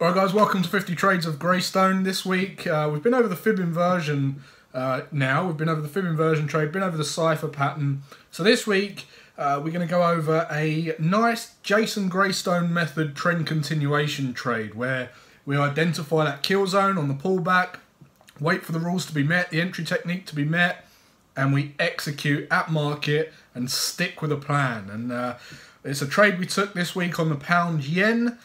Alright guys, welcome to 50 Trades of Graystone. This week we've been over the fib inversion now. We've been over the fib inversion trade, been over the cipher pattern. So this week we're going to go over a nice Jason Graystone method trend continuation trade where we identify that kill zone on the pullback, wait for the rules to be met, the entry technique to be met, and we execute at market and stick with a plan. And it's a trade we took this week on the pound yen.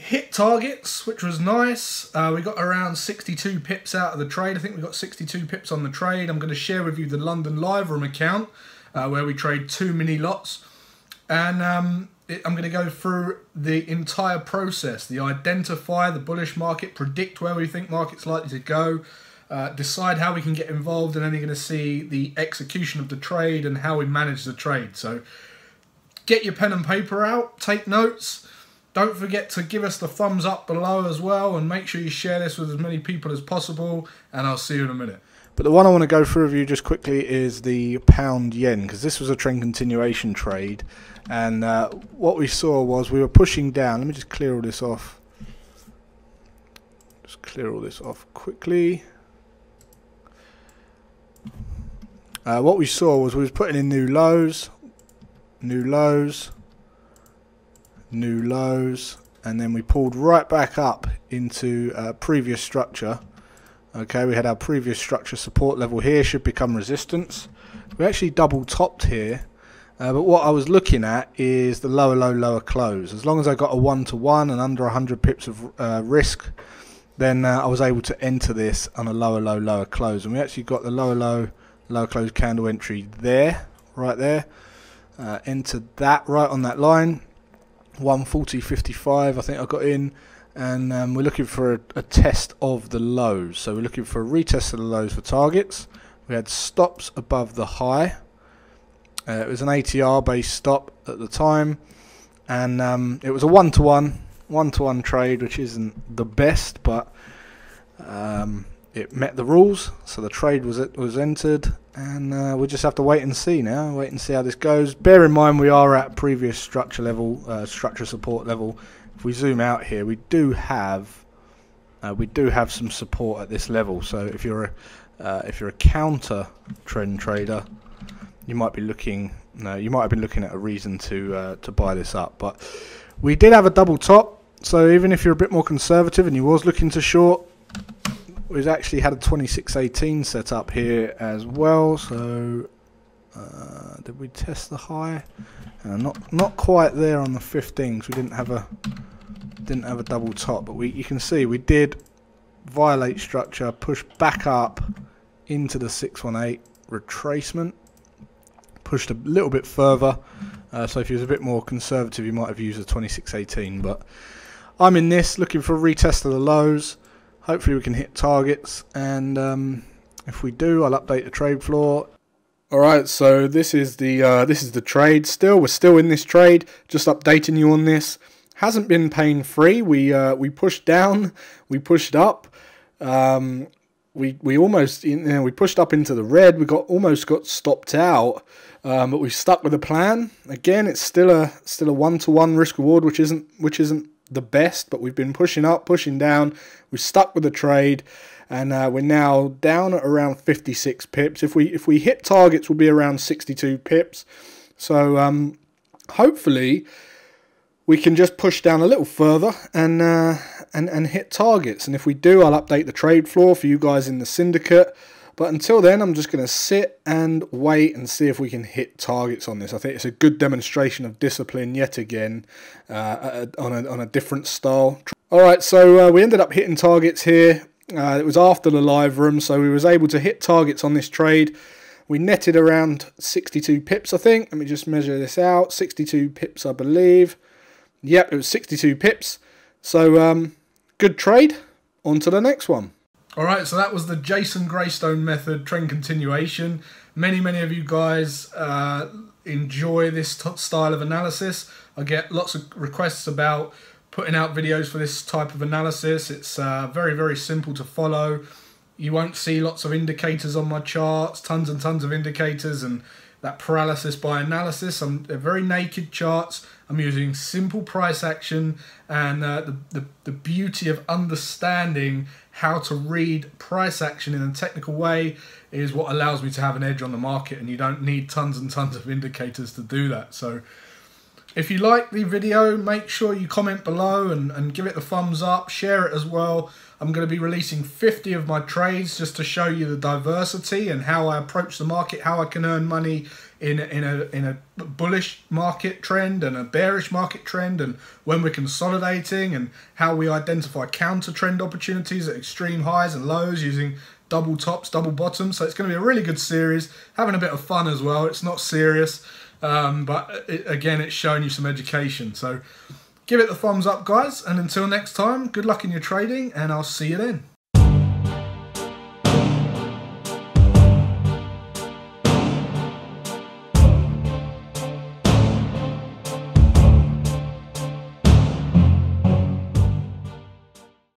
Hit targets, which was nice. We got around 62 pips out of the trade. I think we got 62 pips on the trade. I'm going to share with you the London Live Room account where we trade 2 mini lots. And I'm going to go through the entire process. The identify the bullish market, predict where we think market's likely to go, decide how we can get involved, and then you're going to see the execution of the trade and how we manage the trade. So get your pen and paper out, take notes. Don't forget to give us the thumbs up below as well, and make sure you share this with as many people as possible, and I'll see you in a minute. But the one I want to go through with you just quickly is the pound yen, because this was a trend continuation trade, and what we saw was we were pushing down. Let me just clear all this off. Just clear all this off quickly. What we saw was we was putting in new lows, new lows, new lows, and then we pulled right back up into previous structure. Okay, we had our previous structure support level here, should become resistance. We actually double topped here, but what I was looking at is the lower low, lower close. As long as I got a 1-to-1 and under 100 pips of risk, then I was able to enter this on a lower low, lower close. And we actually got the lower low, lower close candle entry there, right there. Entered that right on that line. 140.55 I think I got in, and we're looking for a test of the lows. So we're looking for a retest of the lows for targets. We had stops above the high. It was an ATR based stop at the time, and it was a 1-to-1 trade, which isn't the best, but it met the rules, so the trade was entered, and we'll just have to wait and see now. Wait and see how this goes. Bear in mind we are at previous structure level, structure support level. If we zoom out here, we do have some support at this level. So if you're a counter trend trader, you might be looking. No, you might have been looking at a reason to buy this up. But we did have a double top. So even if you're a bit more conservative and you was looking to short, we've actually had a 26.18 set up here as well. So did we test the high? Not quite there on the 15, because we didn't have a double top. But you can see we did violate structure, push back up into the 618 retracement, pushed a little bit further. So if you was a bit more conservative, you might have used a 26.18. But I'm in this looking for a retest of the lows. Hopefully we can hit targets, and if we do, I'll update the trade floor. Alright, so this is the trade. We're still in this trade. Just updating you on this. Hasn't been pain free. We pushed down, we pushed up. We almost, we pushed up into the red. We almost got stopped out, but we stuck with the plan. Again, it's still a 1-to-1 risk reward, which isn't the best, but we've been pushing up, pushing down. We stuck with the trade, and we're now down at around 56 pips. If we hit targets, we'll be around 62 pips. So hopefully we can just push down a little further and hit targets. And if we do, I'll update the trade floor for you guys in the syndicate. But until then, I'm just going to sit and wait and see if we can hit targets on this. I think it's a good demonstration of discipline yet again on a different style. Alright, so we ended up hitting targets here. It was after the live room, so we was able to hit targets on this trade. We netted around 62 pips, I think. Let me just measure this out. 62 pips, I believe. Yep, it was 62 pips. So, good trade. On to the next one. Alright, so that was the Jason Graystone method trend continuation. Many of you guys enjoy this style of analysis. I get lots of requests about putting out videos for this type of analysis. It's very simple to follow. You won't see lots of indicators on my charts, tons and tons of indicators, and that paralysis by analysis. They're very naked charts. I'm using simple price action, and the beauty of understanding how to read price action in a technical way is what allows me to have an edge on the market, and you don't need tons and tons of indicators to do that. So if you like the video, make sure you comment below and give it the thumbs up, share it as well. I'm going to be releasing 50 of my trades just to show you the diversity and how I approach the market, how I can earn money in a bullish market trend and a bearish market trend, and when we're consolidating, and how we identify counter trend opportunities at extreme highs and lows using double tops, double bottoms. So it's going to be a really good series, having a bit of fun as well. It's not serious, but again, it's showing you some education. So give it the thumbs up, guys, and until next time, good luck in your trading, and I'll see you then.